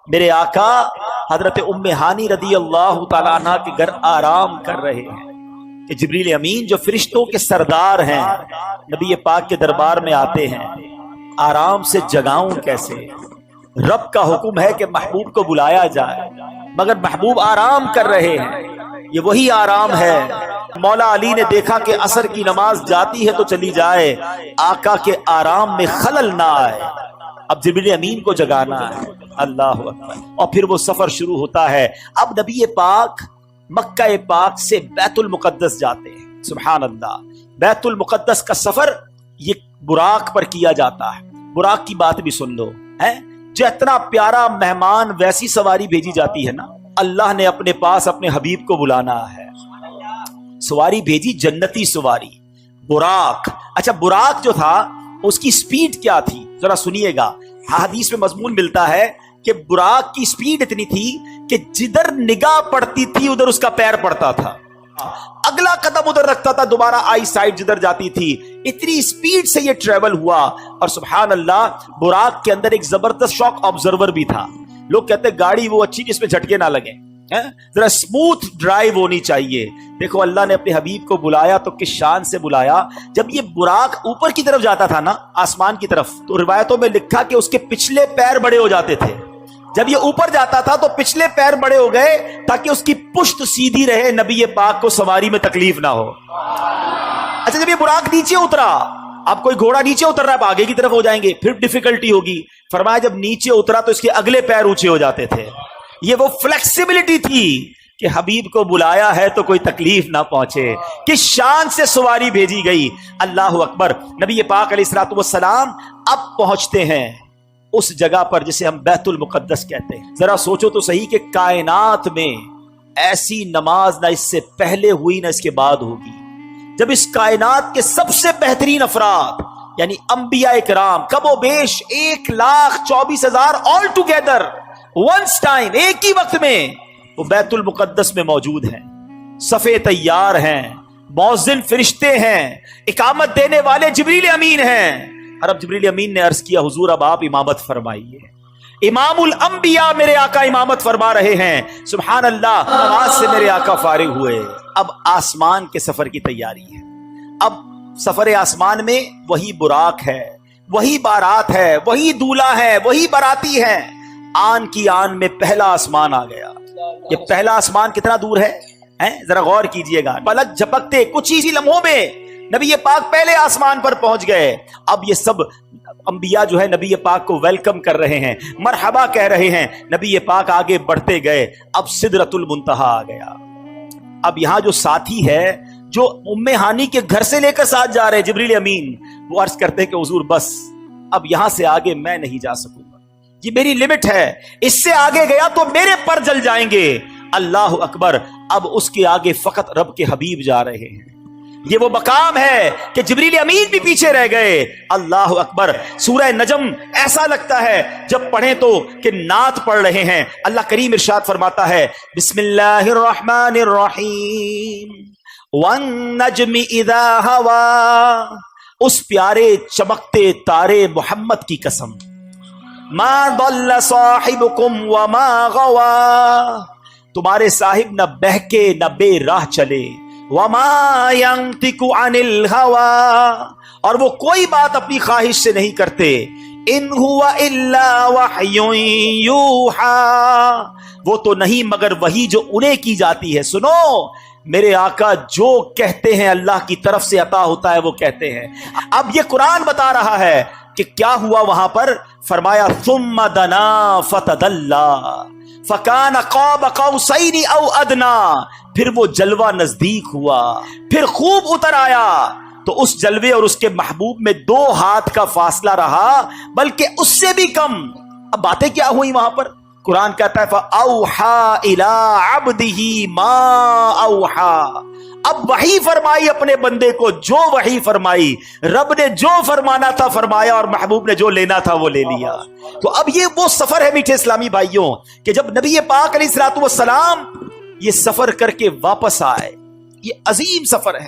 میرے آقا حضرت ام ہانی رضی اللہ تعالیٰ عنہ کے گھر آرام کر رہے ہیں کہ جبریل امین جو فرشتوں کے سردار ہیں نبی پاک کے دربار میں آتے ہیں. آرام سے جگاؤں کیسے؟ رب کا حکم ہے کہ محبوب کو بلایا جائے مگر محبوب آرام کر رہے ہیں. یہ وہی آرام ہے. مولا علی نے دیکھا کہ عصر کی نماز جاتی ہے تو چلی جائے، آقا کے آرام میں خلل نہ آئے. اب جبریل امین کو جگانا ہے. اللہ اکبر. اور پھر وہ سفر شروع ہوتا ہے. اب نبی پاک مکہ پاک سے بیت المقدس جاتے ہیں. سبحان اللہ. بیت المقدس کا سفر یہ براق پر کیا جاتا ہے. براق کی بات بھی سن لو ہے، جو اتنا پیارا مہمان ویسی سواری بھیجی جاتی ہے نا. اللہ نے اپنے پاس اپنے حبیب کو بلانا ہے. سواری بھیجی جنتی سواری براق. اچھا براق جو تھا اس کی سپیڈ کیا تھی ذرا سنیے گا. حدیث میں مضمون ملتا ہے کہ براق کی سپیڈ اتنی تھی کہ جدھر نگاہ پڑتی تھی ادھر اس کا پیر پڑتا تھا، اگلا قدم ادھر رکھتا تھا دوبارہ آئی سائڈ جدھر جاتی تھی. اتنی سپیڈ سے یہ ٹریول ہوا. اور سبحان اللہ براق کے اندر ایک زبردست شاک آبزرور بھی تھا. لوگ کہتے ہیں گاڑی وہ اچھی جس میں جھٹکے نہ لگے، ذرا اسموتھ ڈرائیو ہونی چاہیے. دیکھو اللہ نے اپنے حبیب کو بلایا تو کس شان سے بلایا. جب یہ براق اوپر کی طرف جاتا تھا نا آسمان کی طرف تو روایتوں میں لکھا کہ اس کے پچھلے پیر بڑے ہو جاتے تھے. جب یہ اوپر جاتا تھا تو پچھلے پیر بڑے ہو گئے تاکہ اس کی پشت سیدھی رہے، نبی پاک کو سواری میں تکلیف نہ ہو. اچھا جب یہ براق نیچے اترا، اب کوئی گھوڑا نیچے اتر رہا ہے آگے کی طرف ہو جائیں گے پھر ڈیفیکلٹی ہوگی. فرمایا جب نیچے اترا تو اس کے اگلے پیر اونچے ہو جاتے تھے. یہ وہ فلیکسیبلٹی تھی کہ حبیب کو بلایا ہے تو کوئی تکلیف نہ پہنچے. کس شان سے سواری بھیجی گئی. اللہ اکبر. نبی پاک علیہ الصلوۃ والسلام اب پہنچتے ہیں اس جگہ پر جسے ہم بیت المقدس کہتے ہیں. ذرا سوچو تو صحیح کہ کائنات میں ایسی نماز نہ اس سے پہلے ہوئی نہ اس کے بعد ہوگی. جب اس کائنات کے سب سے بہترین افراد یعنی انبیاء کرام کم و بیش 1,24,000 آل ٹوگیدر ونس ٹائم ایک ہی وقت میں وہ بیت المقدس میں موجود ہیں. صفے تیار ہیں، مؤذن فرشتے ہیں، اقامت دینے والے جبریل امین ہیں. اور اب جبریل امین نے عرض کیا حضور اب آپ امامت فرمائیے. امام الانبیاء میرے آقا امامت فرما رہے ہیں. سبحان اللہ. نماز سے میرے آقا فارغ ہوئے. اب آسمان کے سفر کی تیاری ہے. اب سفر آسمان میں وہی براق ہے، وہی بارات ہے، وہی دولہا ہے، وہی باراتی ہے. آن کی آن میں پہلا آسمان آ گیا. یہ پہلا آسمان کتنا دور ہے ذرا غور کیجئے گا. پلک جھپکتے کچھ ہی لمحوں میں نبی پاک پہلے آسمان پر پہنچ گئے. اب یہ سب انبیاء جو ہے نبی پاک کو ویلکم کر رہے ہیں، مرحبا کہہ رہے ہیں. نبی پاک آگے بڑھتے گئے. اب سدرۃ المنتہا آ گیا. اب یہاں جو ساتھی ہے جو ام ہانی کے گھر سے لے کر ساتھ جا رہے جبریل امین، وہ عرض کرتے ہیں کہ حضور بس اب یہاں سے آگے میں نہیں جا سکوں گا، یہ میری لمٹ ہے. اس سے آگے گیا تو میرے پر جل جائیں گے. اللہ اکبر. اب اس کے آگے فقط رب کے حبیب جا رہے ہیں. یہ وہ مقام ہے کہ جبریل امین بھی پیچھے رہ گئے. اللہ اکبر. سورہ نجم ایسا لگتا ہے جب پڑھیں تو کہ نعت پڑھ رہے ہیں. اللہ کریم ارشاد فرماتا ہے بسم اللہ الرحمن الرحیم والنجم اذا ہوا. اس پیارے چمکتے تارے محمد کی قسم. ما ضل صاحبکم وما غوا. تمہارے صاحب نہ بہکے نہ بے راہ چلے. وما ينطق عن الهوى. اور وہ کوئی بات اپنی خواہش سے نہیں کرتے. ان هو الا وحی یوحى. وہ تو نہیں مگر وہی جو انہیں کی جاتی ہے. سنو میرے آقا جو کہتے ہیں اللہ کی طرف سے عطا ہوتا ہے وہ کہتے ہیں. اب یہ قرآن بتا رہا ہے کہ کیا ہوا وہاں پر. فرمایا ثم دنا فتدلى فکان قاب قوسین او ادنا. پھر وہ جلوہ نزدیک ہوا، پھر خوب اتر آیا تو اس جلوے اور اس کے محبوب میں 2 ہاتھ کا فاصلہ رہا بلکہ اس سے بھی کم. اب باتیں کیا ہوئی وہاں پر. قرآن کہتا ہے فَأَوْحَا إِلَىٰ عَبْدِهِ مَا أَوْحَا. اب وحی فرمائی اپنے بندے کو جو وحی فرمائی. رب نے جو فرمانا تھا فرمایا اور محبوب نے جو لینا تھا وہ لے لیا. تو اب یہ وہ سفر ہے میٹھے اسلامی بھائیوں کہ جب نبی پاک علیہ الصلوۃ والسلام یہ سفر کر کے واپس آئے. یہ عظیم سفر ہے.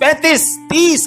35, 30।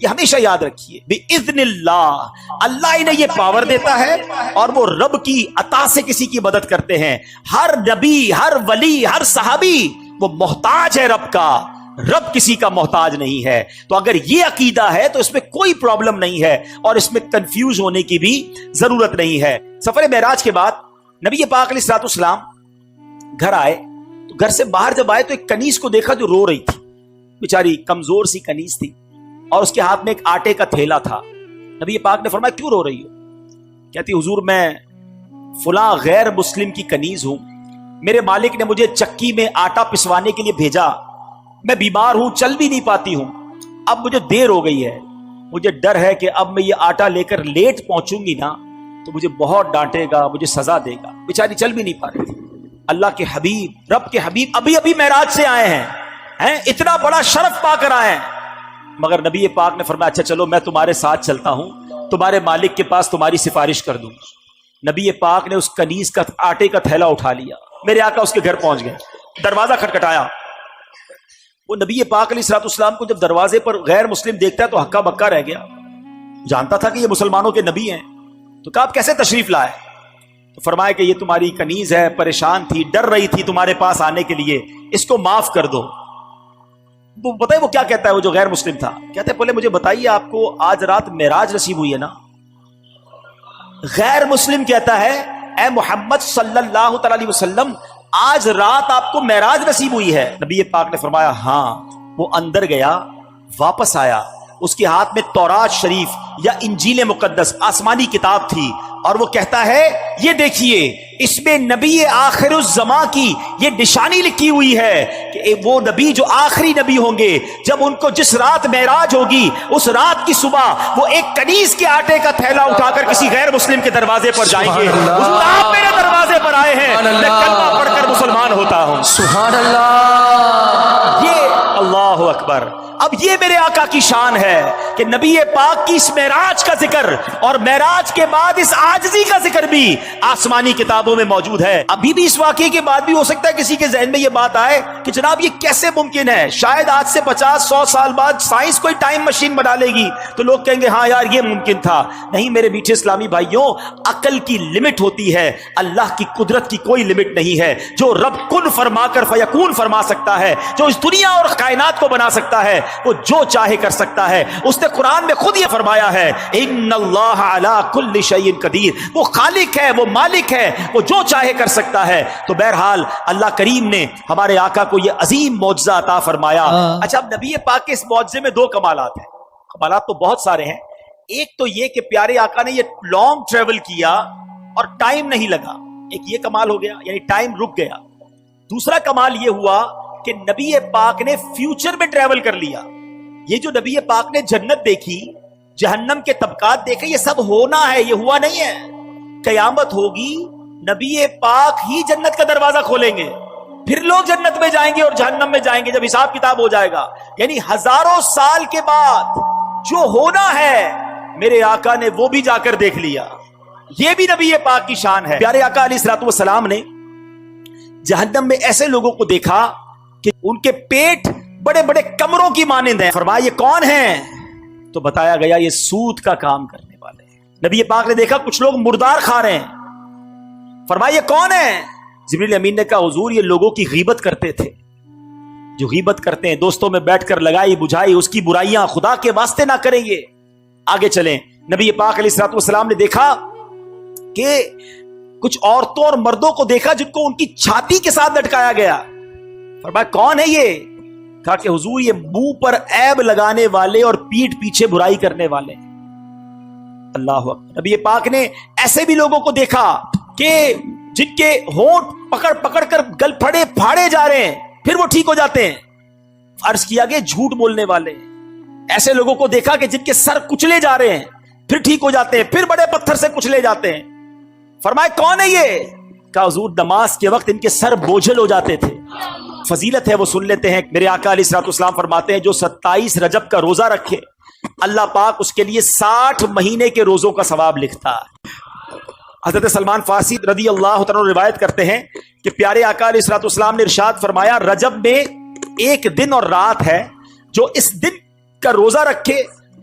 یہ ہمیشہ یاد رکھیے، بِإِذْنِ اللَّهِ، اللہ انہیں یہ پاور دیتا ہے اور وہ رب کی عطا سے کسی کی مدد کرتے ہیں۔ ہر نبی، ہر ولی، ہر صحابی وہ محتاج ہے رب کا، رب کسی کا محتاج نہیں ہے۔ تو اگر یہ عقیدہ ہے تو اس میں کوئی پرابلم نہیں ہے اور اس میں کنفیوز ہونے کی بھی ضرورت نہیں ہے۔ سفر معراج کے بعد نبی پاک علیہ الصلوۃ والسلام گھر آئے تو گھر سے باہر جب آئے تو ایک کنیز کو دیکھا جو رو رہی تھی، بیچاری کمزور سی کنیز تھی اور اس کے ہاتھ میں ایک آٹے کا تھیلا تھا۔ نبی پاک نے فرمایا کیوں رو رہی ہو؟ کہتی حضور میں فلاں غیر مسلم کی کنیز ہوں، میرے مالک نے مجھے چکی میں آٹا پسوانے کے لیے بھیجا، میں بیمار ہوں، چل بھی نہیں پاتی ہوں، اب مجھے دیر ہو گئی ہے، مجھے ڈر ہے کہ اب میں یہ آٹا لے کر لیٹ پہنچوں گی نا تو مجھے بہت ڈانٹے گا، مجھے سزا دے گا۔ بیچاری چل بھی نہیں پا رہی تھی۔ اللہ کے حبیب، رب کے حبیب ابھی ابھی معراج سے آئے ہیں، اتنا بڑا شرف پا کر آئے ہیں، مگر نبی پاک نے فرمایا اچھا چلو میں تمہارے ساتھ چلتا ہوں، تمہارے مالک کے پاس تمہاری سفارش کر دوں۔ نبی پاک نے اس کنیز کا آٹے کا تھیلا اٹھا لیا، میرے آقا اس کے گھر پہنچ گئے، دروازہ کھٹکھٹایا۔ وہ نبی پاک علیہ الصلوۃ والسلام کو جب دروازے پر غیر مسلم دیکھتا ہے تو ہکا بکا رہ گیا، جانتا تھا کہ یہ مسلمانوں کے نبی ہیں، تو کہا آپ کیسے تشریف لائے؟ تو فرمایا کہ یہ تمہاری کنیز ہے، پریشان تھی، ڈر رہی تھی تمہارے پاس آنے کے لیے، اس کو معاف کر دو۔ تو بتائیے وہ کیا کہتا ہے، وہ جو غیر مسلم تھا، کہتے ہیں پہلے مجھے بتائیے آپ کو آج رات معراج نصیب ہوئی ہے نا؟ غیر مسلم کہتا ہے اے محمد صلی اللہ تعالی علیہ وسلم آج رات آپ کو معراج نصیب ہوئی ہے؟ نبی پاک نے فرمایا ہاں۔ وہ اندر گیا، واپس آیا، اس کے ہاتھ میں تورات شریف یا انجیل مقدس آسمانی کتاب تھی، اور وہ کہتا ہے یہ دیکھیے اس میں نبی آخر الزمان کی یہ نشانی لکھی ہوئی ہے کہ وہ نبی جو آخری نبی ہوں گے، جب ان کو جس رات معراج ہوگی اس رات کی صبح وہ ایک کنیز کے آٹے کا تھیلا اٹھا کر کسی غیر مسلم کے دروازے پر جائیں گے، حضور آپ میرے دروازے پر آئے ہیں، میں کلمہ پڑھ کر مسلمان ہوتا ہوں۔ سبحان اللہ، یہ اللہ اکبر۔ اب یہ میرے آقا کی شان ہے کہ نبی پاک کی اس معراج کا ذکر اور معراج کے بعد اس عاجزی کا ذکر بھی آسمانی کتابوں میں موجود ہے۔ ابھی بھی اس واقعے کے بعد بھی ہو سکتا ہے کسی کے ذہن میں یہ بات آئے کہ جناب یہ کیسے ممکن ہے، شاید آج سے 50-100 سال بعد سائنس کوئی ٹائم مشین بنا لے گی تو لوگ کہیں گے ہاں یار یہ ممکن تھا۔ نہیں میرے میٹھے اسلامی بھائیوں، عقل کی لمٹ ہوتی ہے، اللہ کی قدرت کی کوئی لمٹ نہیں ہے۔ جو رب کن فرما کر فیکون فرما سکتا ہے، جو اس دنیا اور کائنات کو بنا سکتا ہے، وہ جو چاہے کر سکتا ہے۔ اس نے قرآن میں خود یہ فرمایا ہے ان اللہ علی کل شیء قدیر، وہ خالق ہے، وہ مالک ہے، وہ جو چاہے کر سکتا ہے۔ تو بہرحال اللہ کریم نے ہمارے آقا کو یہ عظیم معجزہ عطا فرمایا۔ اچھا اب نبی پاک کے اس معجزے میں دو کمالات ہیں، کمالات تو بہت سارے ہیں۔ ایک تو یہ کہ پیارے آقا نے یہ لانگ ٹریول کیا اور ٹائم نہیں لگا، ایک یہ کمال ہو گیا، یعنی ٹائم رک گیا۔ دوسرا کمال یہ ہوا کہ نبی پاک نے فیوچر میں ٹریول کر لیا۔ یہ جو نبی پاک نے جنت دیکھی، جہنم کے طبقات دیکھے، یہ سب ہونا ہے، یہ ہوا نہیں ہے۔ قیامت ہوگی، نبی پاک ہی جنت کا دروازہ کھولیں گے، پھر لوگ جنت میں جائیں گے اور جہنم میں جائیں گے جب حساب کتاب ہو جائے گا۔ یعنی ہزاروں سال کے بعد جو ہونا ہے میرے آقا نے وہ بھی جا کر دیکھ لیا۔ یہ بھی نبی پاک کی شان ہے۔ پیارے آقا علیہ الصلوۃ والسلام نے جہنم میں ایسے لوگوں کو دیکھا کہ ان کے پیٹ بڑے بڑے کمروں کی مانند ہیں۔ فرمایا یہ کون ہیں؟ تو بتایا گیا یہ سود کا کام کرنے والے ہیں۔ نبی پاک نے دیکھا کچھ لوگ مردار کھا رہے ہیں۔ فرمایا یہ کون ہیں؟ جبریل امین نے کہا حضور یہ لوگوں کی غیبت کرتے تھے، جو غیبت کرتے ہیں، دوستوں میں بیٹھ کر لگائی بجھائی اس کی برائیاں، خدا کے واسطے نہ کریں گے۔ آگے چلیں، نبی پاک علیہ الصلوۃ والسلام نے دیکھا کہ کچھ عورتوں اور مردوں کو دیکھا جن کو ان کی چھاتی کے ساتھ لٹکایا گیا۔ فرمایا کون ہے یہ؟ کہا کہ حضور یہ منہ پر عیب لگانے والے اور پیٹھ پیچھے برائی کرنے والے۔ اللہ اکبر۔ نبی پاک نے ایسے بھی لوگوں کو دیکھا کہ جن کے ہونٹ پکڑ پکڑ کر گل پھاڑے جا رہے ہیں پھر وہ ٹھیک ہو جاتے ہیں۔ عرض کیا کہ جھوٹ بولنے والے۔ ایسے لوگوں کو دیکھا کہ جن کے سر کچلے جا رہے ہیں پھر ٹھیک ہو جاتے ہیں، پھر بڑے پتھر سے کچلے جاتے ہیں۔ فرمایا کون ہے یہ؟ کہا حضور نماز کے وقت ان کے سر بوجھل ہو جاتے تھے۔ فضیلت ہے وہ سن لیتے ہیں۔ میرے آقا علیہ الصلوۃ والسلام فرماتے ہیں جو 27 رجب کا روزہ رکھے اللہ پاک اس کے لیے 60 مہینے کے روزوں کا ثواب لکھتا ہے۔ حضرت سلمان فارسی رضی اللہ تعالیٰ عنہ روایت کرتے ہیں کہ پیارے آقا علیہ الصلوۃ والسلام نے ارشاد فرمایا رجب میں ایک دن اور رات ہے، جو اس دن کا روزہ رکھے